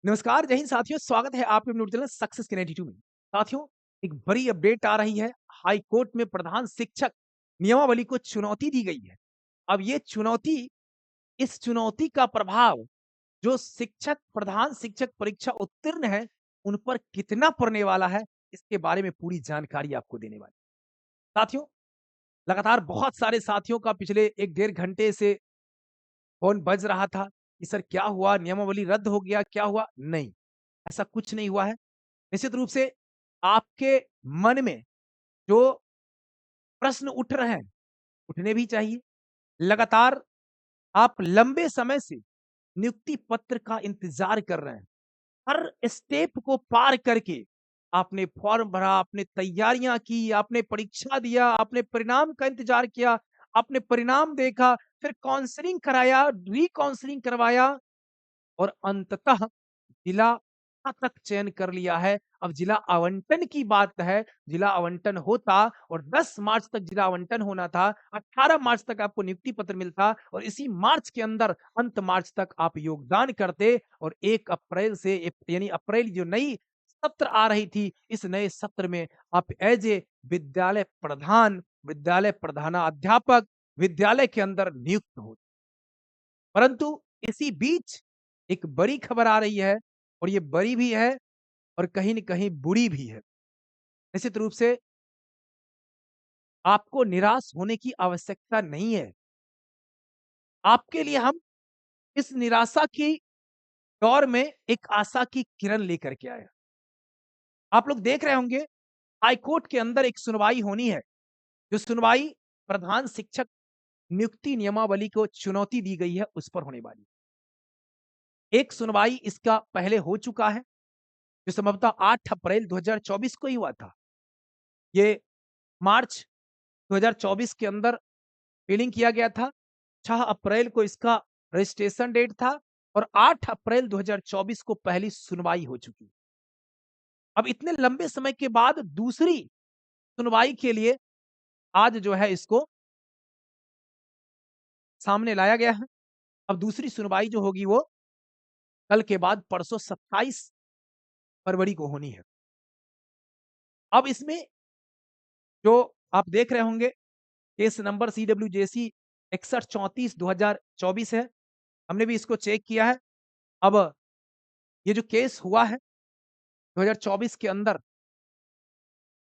नमस्कार, जय हिंद साथियों, स्वागत है आपके न्यूज़ चैनल सक्सेस के 92 में। साथियों, एक बड़ी अपडेट आ रही है। हाई कोर्ट में प्रधान शिक्षक नियमावली को चुनौती दी गई है। अब ये चुनौती इस चुनौती का प्रभाव जो प्रधान शिक्षक परीक्षा उत्तीर्ण है, उन पर कितना पड़ने वाला है, इसके बारे में पूरी जानकारी आपको देने वाले। साथियों, लगातार बहुत सारे साथियों का पिछले 1 डेढ़ घंटे से फ़ोन बज रहा था कि सर क्या हुआ? नियमावली रद्द हो गया, क्या हुआ? नहीं, ऐसा कुछ नहीं हुआ है। निश्चित रूप से आपके मन में जो प्रश्न उठ रहे हैं, उठने भी चाहिए। लगातार आप लंबे समय से नियुक्ति पत्र का इंतज़ार कर रहे हैं। हर स्टेप को पार करके आपने फॉर्म भरा, आपने तैयारियाँ की, आपने परीक्षा दिया, आपने परिणाम का इंतज़ार किया, आपने परिणाम देखा, फिर काउंसलिंग कराया, री-काउंसलिंग करवाया और अंततः जिला तक चयन कर लिया है। अब जिला आवंटन की बात है, जिला आवंटन होता और 10 मार्च तक जिला आवंटन होना था, 18 मार्च तक आपको नियुक्ति पत्र मिलता और इसी मार्च के अंदर अंत मार्च तक आप योगदान करते और 1 अप्रैल से यानी अप्रैल जो नई सत्र आ रही थी, इस नए सत्र में आप एज़ ए विद्यालय प्रधानाध्यापक विद्यालय के अंदर नियुक्त हो। परंतु इसी बीच एक बड़ी खबर आ रही है और ये बड़ी भी है और कहीं न कहीं बुरी भी है। निश्चित रूप से आपको निराश होने की आवश्यकता नहीं है। आपके लिए हम इस निराशा की दौर में एक आशा की किरण लेकर के आए हैं। आप लोग देख रहे होंगे हाई कोर्ट के अंदर एक सुनवाई होनी है, जो सुनवाई प्रधान शिक्षक नियुक्ति नियमावली को चुनौती दी गई है, उस पर होने वाली है। एक सुनवाई इसका पहले हो चुका है, जो संभवतः 8 अप्रैल 2024 को ही हुआ था। ये मार्च 2024 के अंदर फिलिंग किया गया था। 6 अप्रैल को इसका रजिस्ट्रेशन डेट था और 8 अप्रैल 2024 को पहली सुनवाई हो चुकी। अब इतने लंबे समय के बाद दूसरी सुनवाई के लिए आज जो है इसको सामने लाया गया है। अब दूसरी सुनवाई जो होगी वो कल के बाद परसों 27 फरवरी को होनी है। अब इसमें जो आप देख रहे होंगे केस नंबर CWJC 6134/2024 है। हमने भी इसको चेक किया है। अब ये जो केस हुआ है 2024 के अंदर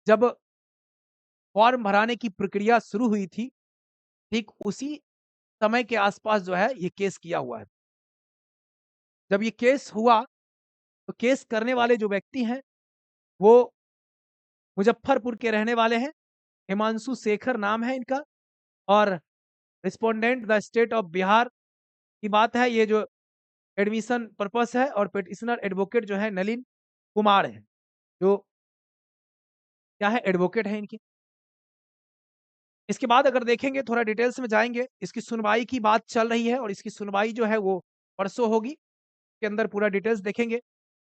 जब फॉर्म भराने की प्रक्रिया शुरू हुई थी, ठीक उसी समय के आसपास जो है ये केस किया हुआ है। जब ये केस हुआ, तो केस करने वाले जो व्यक्ति हैं, वो मुज़फ्फरपुर के रहने वाले हैं। हिमांशु शेखर नाम है इनका और respondent the state of Bihar की बात है। ये जो एडमिशन पर्पस है और पिटिशनर एडवोकेट जो है नलिन कुमार हैं, जो क्या है एडवोकेट हैं इनके। इसके बाद अगर देखेंगे थोड़ा डिटेल्स में जाएँगे, इसकी सुनवाई की बात चल रही है और इसकी सुनवाई जो है वो परसों होगी। के अंदर पूरा डिटेल्स देखेंगे।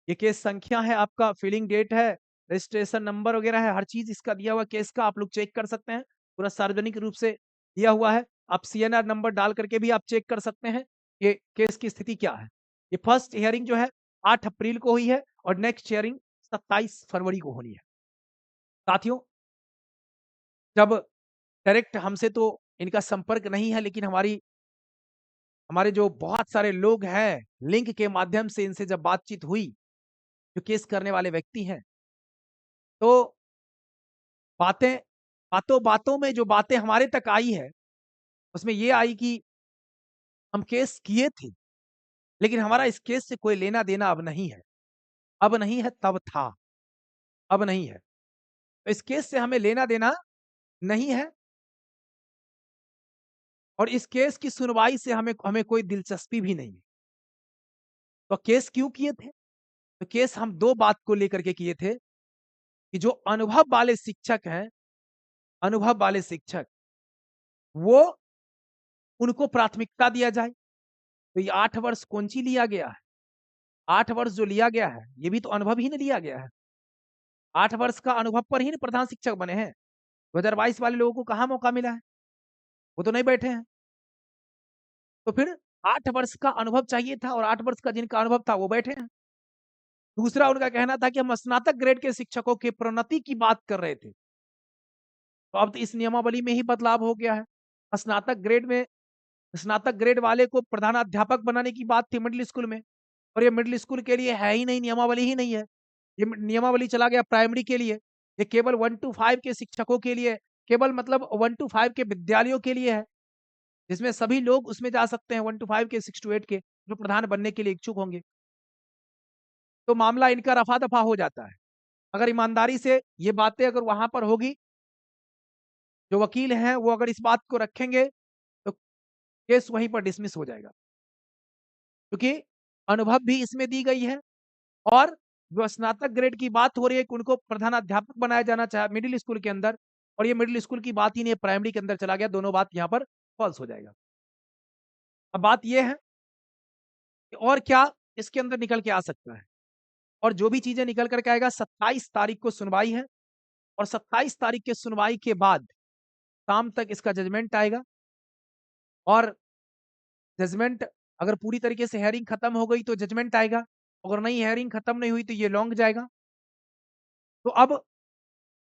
ये केस संख्या है आपका, फिलिंग डेट है, रजिस्ट्रेशन नंबर वगैरह है, हर चीज़ इसका दिया हुआ केस का आप लोग चेक कर सकते हैं। पूरा सार्वजनिक रूप से दिया हुआ है। आप सीएनआर नंबर डाल करके भी आप चेक कर सकते हैं, ये केस की स्थिति क्या है। ये फर्स्ट हियरिंग जो है 8 अप्रैल को हुई है और नेक्स्ट हियरिंग 27 फरवरी को होनी है। साथियों, जब डायरेक्ट हमसे तो इनका संपर्क नहीं है, लेकिन हमारे जो बहुत सारे लोग हैं, लिंक के माध्यम से इनसे जब बातचीत हुई, जो केस करने वाले व्यक्ति हैं, तो बातें बातों-बातों में जो बातें हमारे तक आई है, उसमें ये आई कि हम केस किए थे, लेकिन हमारा इस केस से कोई लेना-देना अब नहीं है। अब नहीं है, तब था, अब नहीं है। तो इस केस से हमें लेना-देना नहीं है और इस केस की सुनवाई से हमें हमें कोई दिलचस्पी भी नहीं है। तो केस क्यों किए थे? तो केस हम 2 बात को लेकर के किए थे कि जो अनुभव वाले शिक्षक हैं, अनुभव वाले शिक्षक, वो उनको प्राथमिकता दिया जाए। तो ये 8 वर्ष कौन-सी लिया गया है? 8 वर्ष जो लिया गया है, ये भी तो अनुभव ही ना लिया गया है। 8 वर्ष का अनुभव पर ही ना प्रधान शिक्षक बने हैं। 2022 वाले लोगों को कहाँ मौका मिला है? वो तो नहीं बैठे हैं। तो फिर 8 वर्ष का अनुभव चाहिए था और 8 वर्ष का जिनका अनुभव था वो बैठे हैं। दूसरा उनका कहना था कि हम स्नातक ग्रेड के शिक्षकों की प्रोन्नति की बात कर रहे थे। तो अब तो इस नियमावली में ही बदलाव हो गया है। स्नातक ग्रेड वाले को प्रधानाध्यापक बनाने की बात थी मिडिल स्कूल में, और ये मिडिल स्कूल के लिए है ही नहीं, नियमावली ही नहीं है। ये नियमावली चला गया प्राइमरी के लिए। ये केवल 1 टू 5 के शिक्षकों के लिए, केवल मतलब 1 टू 5 के विद्यालयों के लिए है, जिसमें सभी लोग उसमें जा सकते हैं, 1 टू 5 के, 6 टू 8 के, जो प्रधान बनने के लिए इच्छुक होंगे। तो मामला इनका रफा-दफा हो जाता है। अगर ईमानदारी से ये बातें अगर वहाँ पर होगी, जो वकील हैं वो अगर इस बात को रखेंगे, तो केस वहीं पर डिसमिस हो जाएगा। क्योंकि अनुभव भी इसमें दी गई है, और जो स्नातक ग्रेड की बात हो रही है कि उनको प्रधानाध्यापक बनाया जाना चाहे मिडिल स्कूल के अंदर, और ये मिडिल स्कूल की बात ही नहीं है, प्राइमरी के अंदर चला गया, दोनों बात यहाँ पर फॉल्स हो जाएगा। अब बात ये है कि और क्या इसके अंदर निकल के आ सकता है, और जो भी चीजें निकल करके आएगा, 27 तारीख को सुनवाई है, और 27 तारीख के सुनवाई के बाद शाम तक इसका जजमेंट आएगा, और जजमेंट अगर पूरी तरीके से हेयरिंग खत्म हो गई तो जजमेंट आएगा, अगर नहीं हेयरिंग खत्म नहीं हुई तो ये लॉन्ग जाएगा। तो अब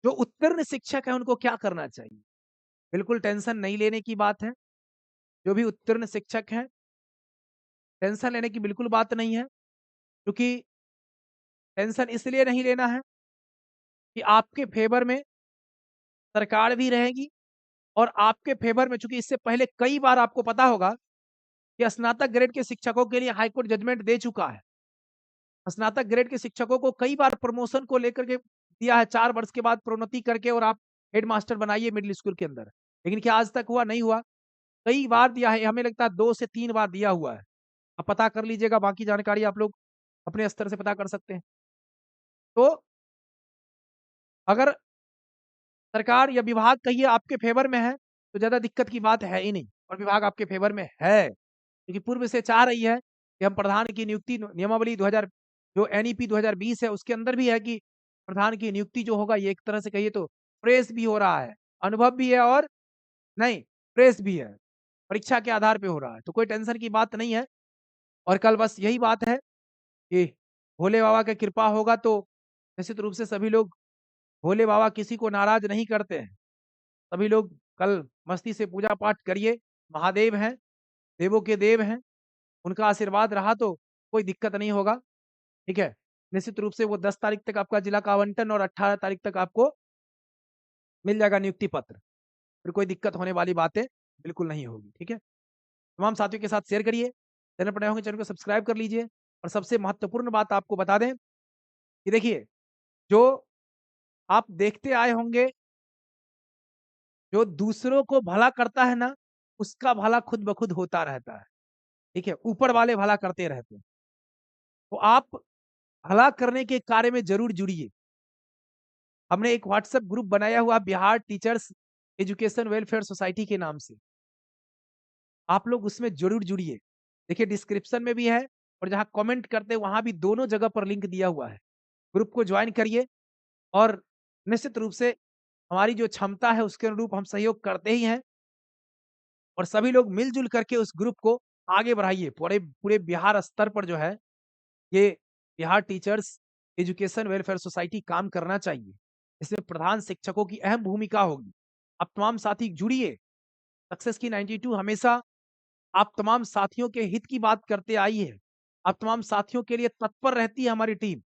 जो उत्तीर्ण शिक्षक है उनको क्या करना चाहिए? बिल्कुल टेंशन नहीं लेने की बात है। जो भी उत्तीर्ण शिक्षक हैं, टेंशन लेने की बिल्कुल बात नहीं है, क्योंकि टेंशन इसलिए नहीं लेना है कि आपके फेवर में सरकार भी रहेगी, और आपके फेवर में, चूंकि इससे पहले कई बार आपको पता होगा कि स्नातक ग्रेड के शिक्षकों के लिए हाईकोर्ट जजमेंट दे चुका है। स्नातक ग्रेड के शिक्षकों को कई बार प्रमोशन को लेकर के दिया है, 4 वर्ष के बाद प्रोन्नति करके और आप हेडमास्टर बनाइए मिडिल स्कूल के अंदर। लेकिन क्या आज तक हुआ? नहीं हुआ। कई बार दिया है, हमें लगता है 2 से 3 बार दिया हुआ है। आप पता कर लीजिएगा, बाकी जानकारी आप लोग अपने स्तर से पता कर सकते हैं। तो अगर सरकार या विभाग कहिए आपके फेवर में है, तो ज़्यादा दिक्कत की बात है ही नहीं, और विभाग आपके फेवर में है, क्योंकि पूर्व से चाह रही है कि हम प्रधान की नियुक्ति नियमावली 2000, जो एनईपी 2020 है उसके अंदर भी है कि प्रधान की नियुक्ति जो होगा, ये एक तरह से कहिए तो प्रेस भी हो रहा है, अनुभव भी है, और नहीं, प्रेस भी है, परीक्षा के आधार पे हो रहा है, तो कोई टेंशन की बात नहीं है। और कल बस यही बात है कि भोले बाबा की कृपा होगा तो निश्चित रूप से सभी लोग, भोले बाबा किसी को नाराज नहीं करते हैं, सभी लोग कल मस्ती से पूजा पाठ करिए। महादेव हैं, देवों के देव हैं, उनका आशीर्वाद रहा तो कोई दिक्कत नहीं होगा। ठीक है, निश्चित रूप से वो 10 तारीख तक आपका जिला का आवंटन, और 18 तारीख तक आपको मिल जाएगा नियुक्ति पत्र, फिर कोई दिक्कत होने वाली बातें बिल्कुल नहीं होगी। ठीक है, तमाम साथियों के साथ शेयर करिए, चैनल पर नए होंगे चैनल को सब्सक्राइब कर लीजिए, और सबसे महत्वपूर्ण बात आपको बता दें कि देखिए, जो आप देखते आए होंगे, जो दूसरों को भला करता है ना, उसका भला खुद ब खुद होता रहता है। ठीक है, ऊपर वाले भला करते रहते हैं, तो आप भला करने के कार्य में जरूर जुड़िए। हमने एक व्हाट्सएप ग्रुप बनाया हुआ, Bihar teachers education welfare society के नाम से, आप लोग उसमें जरूर जुड़िए। देखिए डिस्क्रिप्शन में भी है, और जहां कमेंट करते हैं वहां भी, दोनों जगह पर लिंक दिया हुआ है। ग्रुप को ज्वाइन करिए, और निश्चित रूप से हमारी जो क्षमता है उसके अनुरूप हम सहयोग करते ही हैं, और सभी लोग मिलजुल करके उस ग्रुप को आगे बढ़ाइए। पूरे पूरे बिहार स्तर पर जो है, ये Bihar teachers education welfare society काम करना चाहिए। इसमें प्रधान शिक्षकों की अहम भूमिका होगी। आप तमाम साथी जुड़िए। सक्सेस की 92 हमेशा आप तमाम साथियों के हित की बात करते आई है। आप तमाम साथियों के लिए तत्पर रहती है हमारी टीम।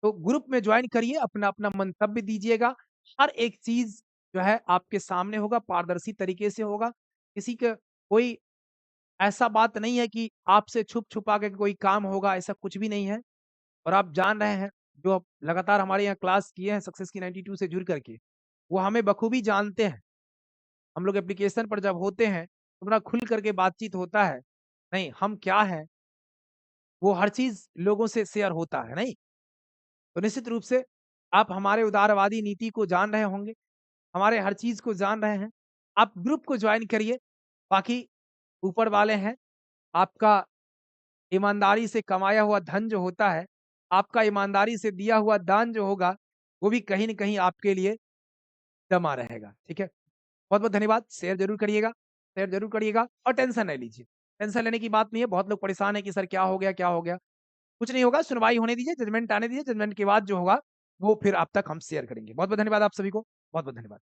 तो ग्रुप में ज्वाइन करिए, अपना-अपना मंतव्य दीजिएगा। हर एक चीज़ जो है आपके सामने होगा, पारदर्शी तरीके से होगा। किसी का कोई ऐसा बात नहीं है कि आपसे छुप-छुपा के कोई काम होगा, ऐसा कुछ भी नहीं है। और आप जान रहे हैं, जो आप लगातार हमारे यहाँ क्लास किए हैं सक्सेस की 92 से जुड़ करके, वो हमें बखूबी जानते हैं। हम लोग एप्लीकेशन पर जब होते हैं, तो बड़ा खुल करके बातचीत होता है। नहीं, हम क्या हैं, वो हर चीज़ लोगों से शेयर होता है, नहीं? तो निश्चित रूप से आप हमारे उदारवादी नीति को जान रहे होंगे, हमारे हर चीज़ को जान रहे हैं। आप ग्रुप को जॉइन करिए, बाकी ऊपर वाले हैं, आपका ईमानदारी से कमाया हुआ धन जो होता है, आपका ईमानदारी से दिया हुआ दान जो होगा, वो भी कहीं न कहीं आपके लिए जमा रहेगा। ठीक है? बहुत-बहुत धन्यवाद। शेयर ज़रूर करिएगा, और टेंशन नहीं लीजिए। टेंशन लेने की बात नहीं है, बहुत लोग परेशान हैं कि सर क्या हो गया, क्या हो गया? कुछ नहीं होगा, सुनवाई होने दीजिए, जजमेंट आने दीजिए, जजमेंट के बाद जो होगा, वो फिर आप तक हम शेयर करेंगे। बहुत-बहुत धन्यवाद आप सभी को। बहुत-बहुत धन्यवाद।